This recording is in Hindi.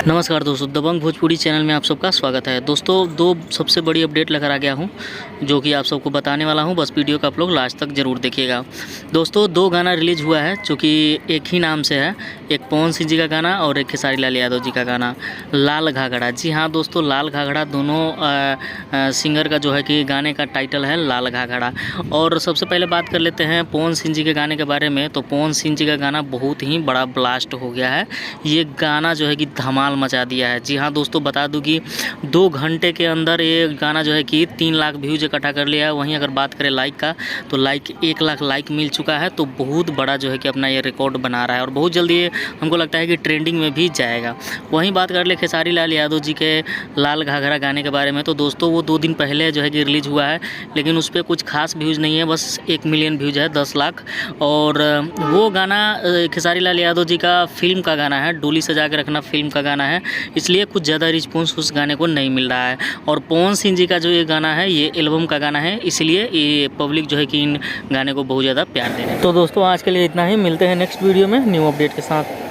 नमस्कार दोस्तों, दबंग भोजपुरी चैनल में आप सबका स्वागत है। दोस्तों, दो सबसे बड़ी अपडेट लेकर आ गया हूं जो कि आप सबको बताने वाला हूं। बस वीडियो को आप लोग लास्ट तक ज़रूर देखिएगा। दोस्तों, दो गाना रिलीज़ हुआ है जो कि एक ही नाम से है। एक पवन सिंह जी का गाना और एक खेसारी लाल यादव जी का गाना, लाल घाघरा। जी हाँ दोस्तों, लाल घाघरा दोनों सिंगर का जो है कि गाने का टाइटल है लाल घाघरा। और सबसे पहले बात कर लेते हैं पवन सिंह जी के गाने के बारे में। तो पवन सिंह जी का गाना बहुत ही बड़ा ब्लास्ट हो गया है। ये गाना जो है कि धमाल मचा दिया है। जी हाँ दोस्तों, बता दूं कि 2 घंटे के अंदर ये गाना जो है कि 3 लाख व्यूज इकट्ठा कर लिया है। वहीं अगर बात करें लाइक का, तो लाइक 1 लाख लाइक मिल चुका है। तो बहुत बड़ा जो है कि अपना ये रिकॉर्ड बना रहा है और बहुत जल्दी ये हमको लगता है कि ट्रेंडिंग में भी जाएगा। वहीं बात कर ले खेसारी लाल यादव जी के लाल घाघरा गाने के बारे में, तो दोस्तों वो 2 दिन पहले जो है कि रिलीज़ हुआ है, लेकिन उस पर कुछ खास व्यूज़ नहीं है। बस 1 मिलियन व्यूज़ है, 10 लाख। और वो गाना खेसारी लाल यादव जी का फिल्म का गाना है, डोली सजा के रखना फिल्म का गाना है, इसलिए कुछ ज़्यादा रिस्पॉन्स उस गाने को नहीं मिल रहा है। और पवन सिंह जी का जो ये गाना है, ये एल्बम का गाना है, इसलिए ये पब्लिक जो है कि इन गाने को बहुत ज़्यादा प्यार दे रहे हैं। तो दोस्तों, आज के लिए इतना ही। मिलते हैं नेक्स्ट वीडियो में न्यू अपडेट के साथ।